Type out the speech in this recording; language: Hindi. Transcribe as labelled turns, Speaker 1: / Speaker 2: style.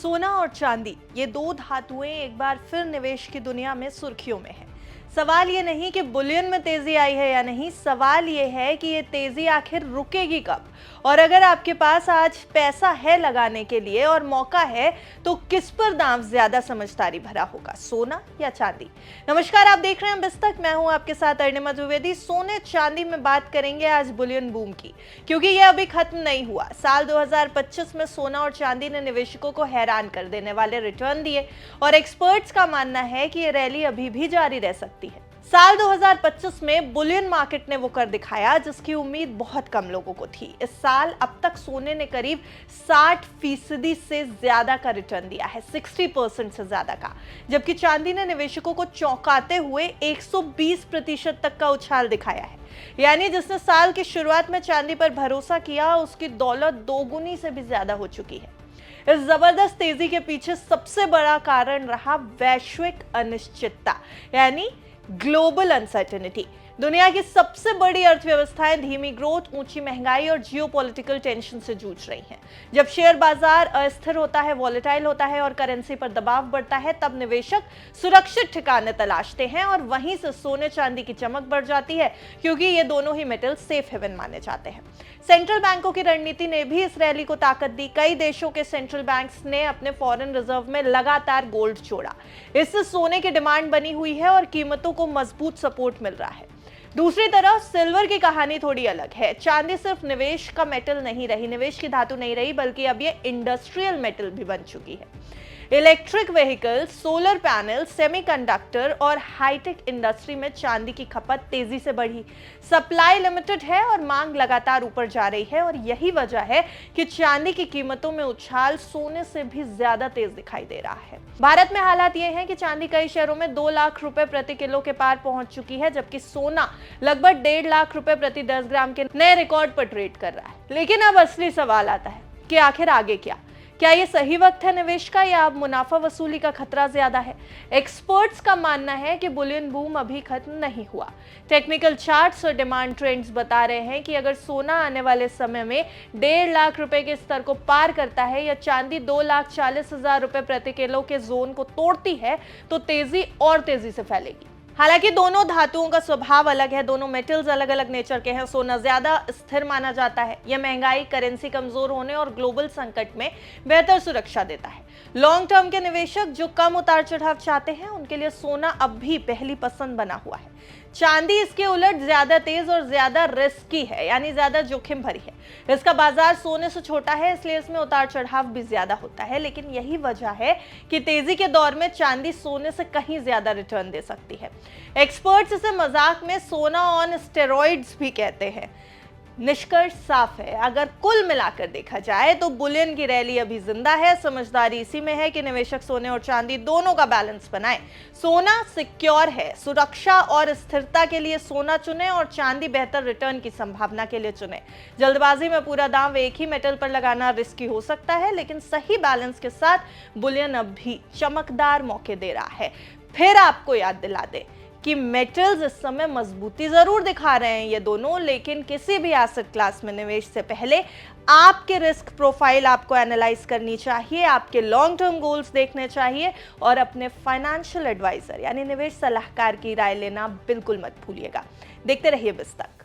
Speaker 1: सोना और चांदी ये दो धातुएं एक बार फिर निवेश की दुनिया में सुर्खियों में है। सवाल ये नहीं कि बुलियन में तेजी आई है या नहीं, सवाल ये है कि ये तेजी आखिर रुकेगी कब। और अगर आपके पास आज पैसा है लगाने के लिए और मौका है तो किस पर दांव ज्यादा समझदारी भरा होगा, सोना या चांदी। नमस्कार, आप देख रहे हैं बिस्तक, मैं हूं आपके साथ अरुणिमा द्विवेदी। सोने चांदी में बात करेंगे आज बुलियन बूम की, क्योंकि ये अभी खत्म नहीं हुआ। साल 2025 में सोना और चांदी ने निवेशकों को हैरान कर देने वाले रिटर्न दिए और एक्सपर्ट्स का मानना है कि ये रैली अभी भी जारी रह सकती है। साल 2025 में बुलियन मार्केट ने वो कर दिखाया जिसकी उम्मीद बहुत कम लोगों को थी। इस साल अब तक सोने ने करीब 60% से ज्यादा का रिटर्न दिया है, 60% से ज्यादा का, जबकि चांदी ने निवेशकों को चौंकाते हुए 120% तक का उछाल दिखाया है। यानी जिसने साल की शुरुआत में चांदी पर भरोसा किया, उसकी दौलत दोगुनी से भी ज्यादा हो चुकी है। इस जबरदस्त तेजी के पीछे सबसे बड़ा कारण रहा वैश्विक अनिश्चितता, यानी ग्लोबल अनसर्टेनिटी। दुनिया की सबसे बड़ी अर्थव्यवस्थाएं धीमी ग्रोथ, ऊंची महंगाई और जियोपॉलिटिकल टेंशन से जूझ रही हैं। जब शेयर बाजार अस्थिर होता है, वॉलेटाइल होता है और करेंसी पर दबाव बढ़ता है, तब निवेशक सुरक्षित ठिकाने तलाशते हैं और वहीं से सोने चांदी की चमक बढ़ जाती है, क्योंकि ये दोनों ही मेटल सेफ हेवन माने जाते हैं। सेंट्रल बैंकों की रणनीति ने भी इस रैली को ताकत दी। कई देशों के सेंट्रल बैंक्स ने अपने फॉरेन रिजर्व में लगातार गोल्ड जोड़ा। इससे सोने की डिमांड बनी हुई है और कीमतों को मजबूत सपोर्ट मिल रहा है। दूसरी तरफ सिल्वर की कहानी थोड़ी अलग है। चांदी सिर्फ निवेश का मेटल नहीं रही, निवेश की धातु नहीं रही, बल्कि अब ये इंडस्ट्रियल मेटल भी बन चुकी है। Electric vehicle, solar panel, semiconductor और हाईटेक इंडस्ट्री में चांदी की खपत तेजी से बढ़ी। सप्लाई लिमिटेड है और मांग लगातार ऊपर जा रही है और यही वजह है कि चांदी की कीमतों में उछाल सोने से भी ज्यादा तेज दिखाई दे रहा है। भारत में हालात ये हैं कि चांदी कई शहरों में 2 लाख रुपए प्रति किलो के पार पहुंच चुकी है, जबकि सोना लगभग 1.5 लाख रुपए प्रति 10 ग्राम के नए रिकॉर्ड पर ट्रेड कर रहा है। लेकिन अब असली सवाल आता है कि आखिर आगे क्या ये सही वक्त है निवेश का, या अब मुनाफा वसूली का खतरा ज्यादा है। एक्सपर्ट्स का मानना है कि बुलियन बूम अभी खत्म नहीं हुआ। टेक्निकल चार्ट्स और डिमांड ट्रेंड्स बता रहे हैं कि अगर सोना आने वाले समय में 1.5 लाख रुपए के स्तर को पार करता है या चांदी 2,40,000 रुपए प्रति किलो के जोन को तोड़ती है, तो तेजी और तेजी से फैलेगी। हालांकि दोनों धातुओं का स्वभाव अलग है, दोनों मेटल्स अलग अलग नेचर के हैं। सोना ज्यादा स्थिर माना जाता है, यह महंगाई, करेंसी कमजोर होने और ग्लोबल संकट में बेहतर सुरक्षा देता है। लॉन्ग टर्म के निवेशक जो कम उतार चढ़ाव चाहते हैं, उनके लिए सोना अब भी पहली पसंद बना हुआ है। चांदी इसके उलट ज्यादा तेज और ज्यादा रिस्की है, यानी ज्यादा जोखिम भरी है। इसका बाजार सोने से छोटा है, इसलिए इसमें उतार चढ़ाव भी ज्यादा होता है। लेकिन यही वजह है कि तेजी के दौर में चांदी सोने से कहीं ज्यादा रिटर्न दे सकती है। एक्सपर्ट्स इसे मजाक में सोना ऑन स्टेरॉइड्स भी कहते हैं। निष्कर्ष साफ है, अगर कुल मिलाकर देखा जाए तो बुलियन की रैली अभी जिंदा है। समझदारी इसी में है कि निवेशक सोने और चांदी दोनों का बैलेंस बनाए। सोना सिक्योर है, सुरक्षा और स्थिरता के लिए सोना चुने और चांदी बेहतर रिटर्न की संभावना के लिए चुने। जल्दबाजी में पूरा दांव एक ही मेटल पर लगाना रिस्की हो सकता है, लेकिन सही बैलेंस के साथ बुलियन अब भी चमकदार मौके दे रहा है। फिर आपको याद दिला दे कि मेटल्स इस समय मजबूती जरूर दिखा रहे हैं ये दोनों, लेकिन किसी भी एसेट क्लास में निवेश से पहले आपके रिस्क प्रोफाइल आपको एनालाइज करनी चाहिए, आपके लॉन्ग टर्म गोल्स देखने चाहिए और अपने फाइनेंशियल एडवाइजर यानी निवेश सलाहकार की राय लेना बिल्कुल मत भूलिएगा। देखते रहिए बिस्तक।